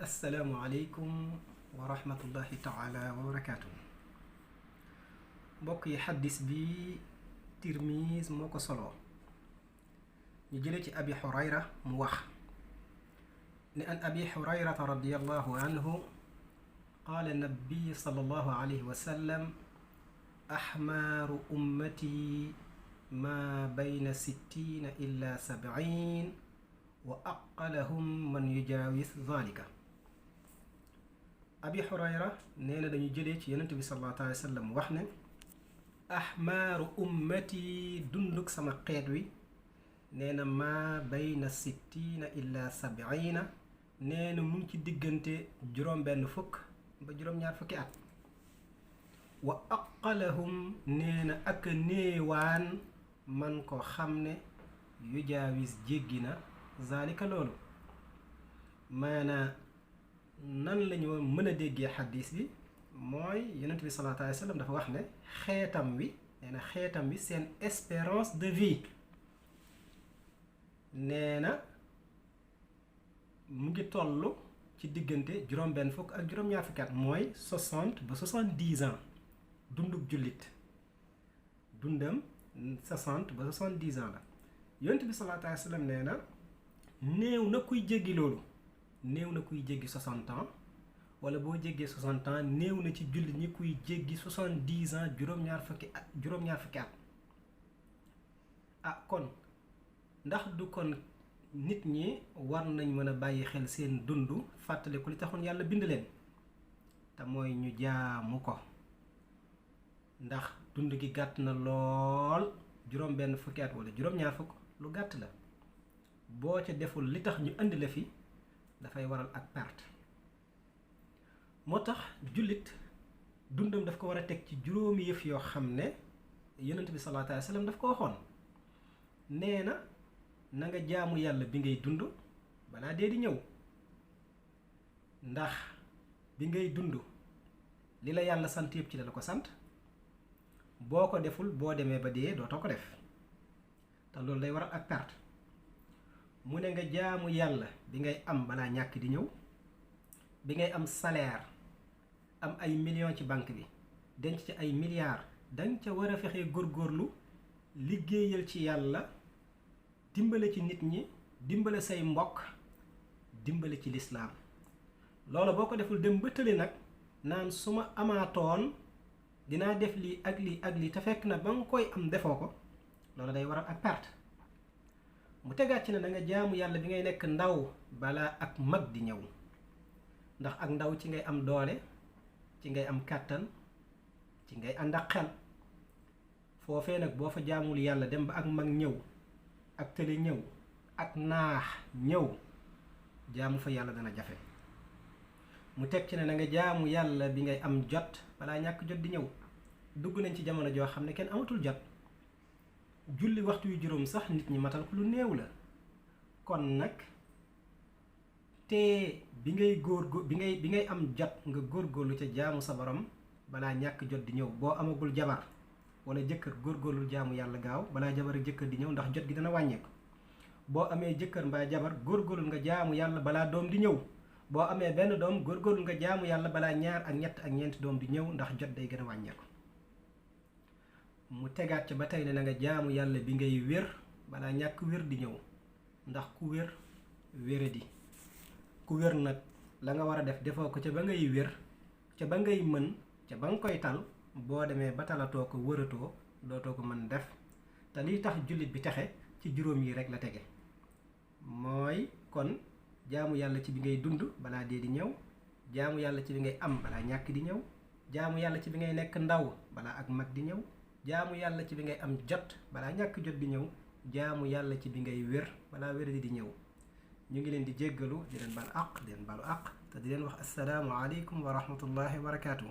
asalaamualeykum wa rahmatullahi taala wa barakaatu. mbokk yi xaddis bi Tirmiz moo ko soloo ñu jële ci abi xurayra mu wax ne an abi xurayrata radiallahu anhu qaala nabiy sallallahu alayhi wa sallam axmaaru ummati ma bayna sittina illa sab'in wa aqalahum man yujaawis dhalika. abi xurayra nee na dañu jëlee ci yonent bi sallallahu alayhi wa sallam wax ne axmaaru ummati dunduk sama xeet wi nee na maa bayna sittina illa sab'ina nee na mu ngi ci diggante juróom-benn fukk ba juróom-ñaar fukki at. wa aqalahum nee na ak néewaan man ko xam ne yujaawis jéggi na zalika loolu. maanaa nan lañu mën a déggee xaddiis bi mooy yonent bi sallallahu alayhi wa sallam dafa wax ne xeetam wi nee na xeetam wi seen espérance de vie nee na mu ngi toll ci diggante juróom-benn fukk ak juróom-ñaar fukki at mooy 60 ba 70 ans dundub jullit dundam 60 ba 70 ans la. yonent bi sallallahu alayhi wa sallam nee na néew na kuy jéggi loolu, néew na kuy jéggi 60 ans wala boo jéggee 60 ans néew na ci jullit ñi kuy jéggi 70 ans juróom-ñaar fukki at. kon ndax du kon nit ñi war nañ mën a bàyyi xel seen dund fàttaliku li taxoon yàlla bind leen te mooy ñu jaamu ko, ndax dund gi gàtt na lool. juróom-benn fukki at wala juróom-ñaar fukk lu gàtt la. boo ca deful li tax ñu indi la fi dafay waral ak perte. moo tax jullit dundam daf ko war a teg ci juróomi yëf yoo xam ne yonent bi sallallahu alayhi wa sallam daf ko waxoon. nee na nga jaamu yàlla bi ngay dund balaa dee di ñëw, ndax bi ngay dund li la yàlla sant yëpp ci la ko sant. boo ko deful boo demee ba dee dootoo ko def te loolu day waral ak perte. mu ne nga jaamu yàlla bi ngay am balaa ñàkk di ñëw, bi ngay am salaire am ay millions ci banque bi denc ci ay milliards danga ca war a fexe góorgóorlu liggéeyal ci yàlla, dimbale ci nit ñi, dimbale say mbokk, dimbale ci lislaam. loolu boo ko deful dem ba tële nag naan su ma amaatoon dinaa def lii ak lii ak lii te fekk na ba nga koy am defoo ko, loolu day waral ak perte. mu tegaat ci ne da nga jaamu yàlla bi ngay nekk ndaw balaa ak mag di ñëw, ndax ak ndaw ci ngay am doole, ci ngay am kàttan, ci ngay ànd ak xel. foofee nag boo fa jaamul yàlla dem ba ak mag ñëw, ak tële ñëw, ak naax ñëw, jaamu fa yàlla dana jafe. mu teg ci ne da nga jaamu yàlla bi ngay am jot balaa ñàkk jot di ñëw. dugg nañ ci jamono joo xam ne kenn amatul jot. julli waxtu yu juróom sax nit ñi matal ko lu néew la. kon nag te bi ngay am jot nga góorgóorlu ca jaamu sa borom balaa ñàkk jot di ñëw. boo amagul jabar wala jëkkër góorgóorlu jaamu yàlla gaaw balaa jabar ak jëkkër di ñëw, ndax jot gi dana wàññeeku. boo amee jëkkër mbaa jabar góorgóorlu nga jaamu yàlla balaa doom di ñëw. boo amee benn doom góorgóorlu nga jaamu yàlla balaa ñaar ak ñett ak ñeenti doom di ñëw, ndax jot day gën a wàññeeku. mu tegaat ca ba tey ne na nga jaamu yàlla bi ngay wér balaa ñàkk wér di ñëw, ndax ku wér wéradi. ku wér nag la nga war a def defoo ko ca ba ngay wér, ca ba ngay mën, ca ba nga koy tal. boo demee ba talatoo ko wëratoo dootoo ko mën def. te liy tax jullit bi texe ci juróom yi rek la tege, mooy kon jaamu yàlla ci bi ngay dund balaa dee di ñëw, jaamu yàlla ci bi ngay am balaa ñàkk di ñëw, jaamu yàlla ci bi ngay nekk ndaw balaa ak mag di ñëw, jaamu yàlla ci bi ngay am jot balaa ñàkk jot di ñëw, jaamu yàlla ci bi ngay wér balaa wér di ñëw. ñu ngi leen di jéggalu di leen baal àq, di leen baalu àq te di leen wax assalaamu aleykum wa rahmatullahi wa barakaatu.